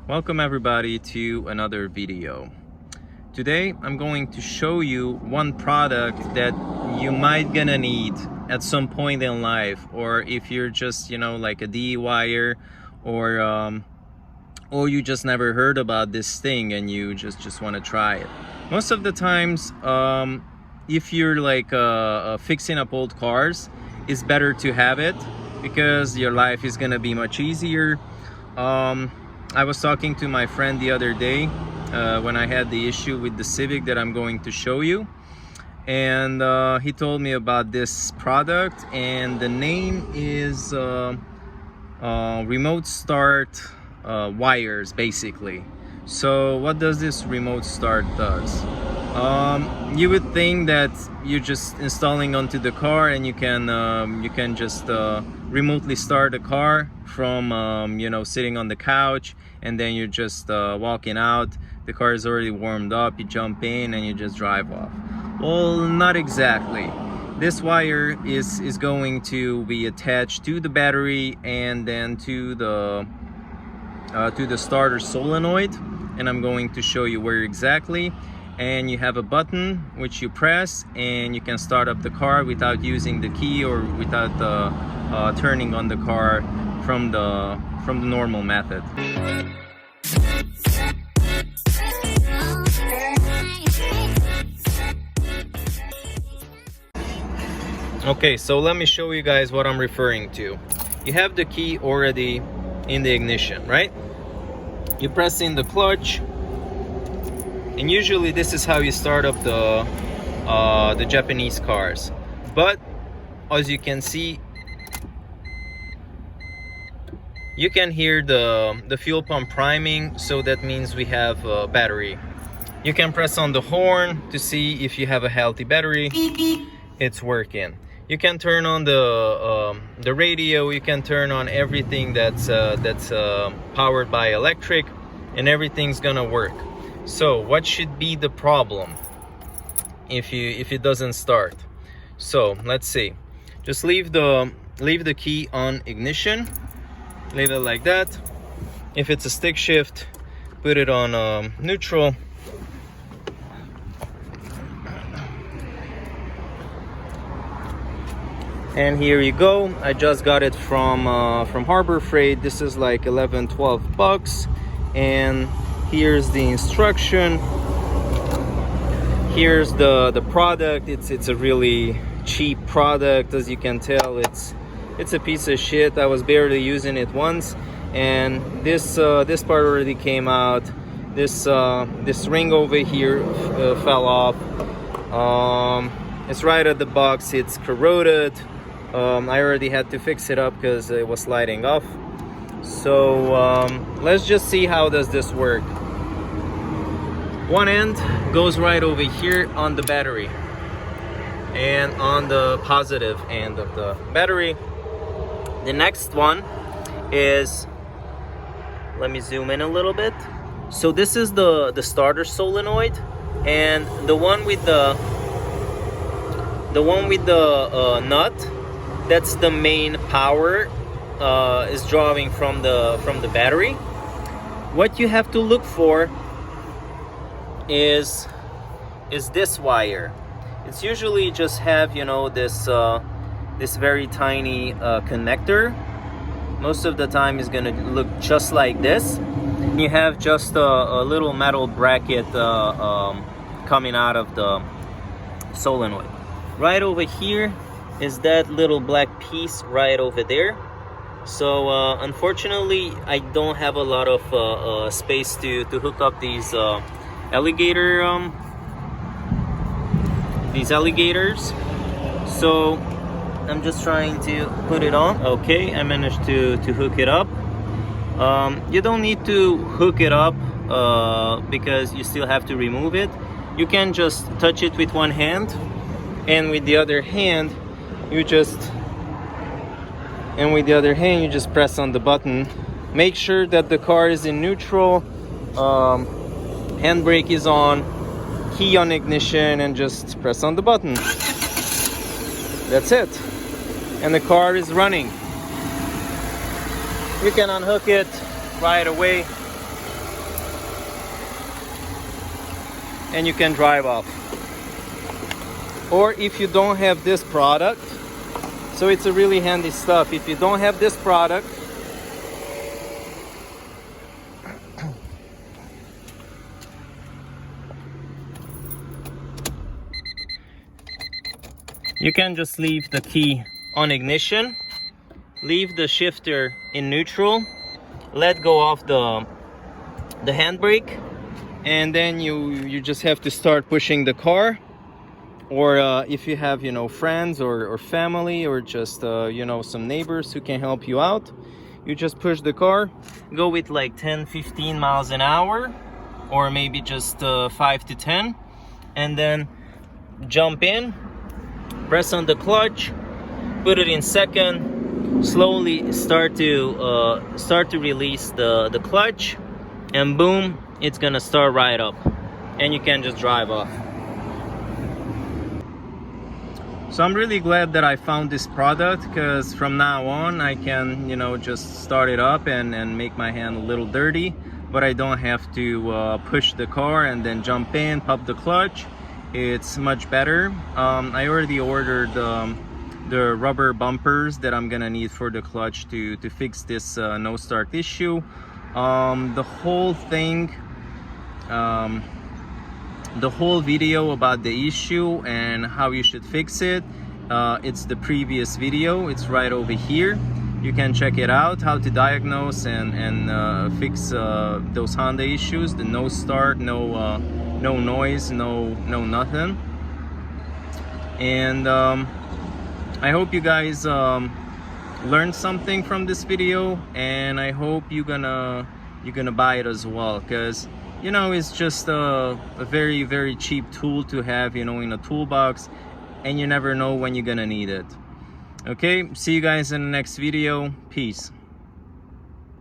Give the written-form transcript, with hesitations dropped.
Welcome everybody to another video. Today I'm going to show you one product that you might gonna need at some point in life, or if you're just like a DIYer, or you just never heard about this thing and you just want to try it. Most of the times, if you're like fixing up old cars, it's better to have it because your life is gonna be much easier. I was talking to my friend the other day when I had the issue with the Civic that I'm going to show you, and he told me about this product, and the name is remote start wires, basically. So what does this remote start does? You would think that you're just installing onto the car and you can just remotely start a car from sitting on the couch, and then you're just walking out, the car is already warmed up, you jump in and you just drive off. Well, not exactly. This wire is going to be attached to the battery and then to the starter solenoid, and I'm going to show you where exactly. And you have a button which you press and you can start up the car without using the key or without turning on the car from the normal method. Okay, so let me show you guys what I'm referring to. You have the key already in the ignition, right? You press in the clutch, and usually this is how you start up the Japanese cars. But as you can see, you can hear the fuel pump priming, so that means we have a battery. You can press on the horn to see if you have a healthy battery. It's working. You can turn on the radio, you can turn on everything that's powered by electric, and everything's gonna work. So what should be the problem if it doesn't start? So let's see. Just leave the key on ignition, leave it like that. If it's a stick shift, put it on neutral. And here you go. I just got it from Harbor Freight. This is like 11-12 bucks, and here's the instruction. Here's the product. It's a really cheap product. As you can tell, it's a piece of shit. I was barely using it once, and this part already came out. This ring over here fell off. It's right at the box. It's corroded. I already had to fix it up because it was sliding off. So let's just see how does this work. One end goes right over here on the battery, and on the positive end of the battery. The next one is, let me zoom in a little bit. So this is the starter solenoid, and the one with the nut, that's the main power, is drawing from the battery. What you have to look for is this wire. It's usually just have this very tiny connector. Most of the time is gonna look just like this. You have just a little metal bracket coming out of the solenoid. Right over here is that little black piece right over there. So unfortunately, I don't have a lot of space to hook up these alligators. So I'm just trying to put it on. Okay, I managed to hook it up. You don't need to hook it up because you still have to remove it. You can just touch it with one hand, and with the other hand you just press on the button. Make sure that the car is in neutral, handbrake is on, key on ignition, and just press on the button. That's it, and the car is running. You can unhook it right away and you can drive off. Or if you don't have this product, so it's a really handy stuff. If you don't have this product, you can just leave the key on ignition, leave the shifter in neutral, let go of the handbrake, and then you just have to start pushing the car. Or if you have, you know, friends or family, or just you know, some neighbors who can help you out, you just push the car, go with like 10-15 miles an hour, or maybe just 5 to 10, and then jump in, press on the clutch, put it in second, slowly start to release the clutch, and boom, it's gonna start right up, and you can just drive off. So I'm really glad that I found this product, because from now on I can, you know, just start it up and make my hand a little dirty, but I don't have to push the car and then jump in, pop the clutch. It's much better. I already ordered the rubber bumpers that I'm gonna need for the clutch to fix this no start issue. The whole thing, the whole video about the issue and how you should fix it, it's the previous video. It's right over here. You can check it out, how to diagnose and fix those Honda issues, the no start, no noise, no nothing. And I hope you guys learned something from this video, and I hope you're gonna buy it as well, because, you know, it's just a very, very cheap tool to have, you know, in a toolbox, and you never know when you're gonna need it. Okay, see you guys in the next video. Peace.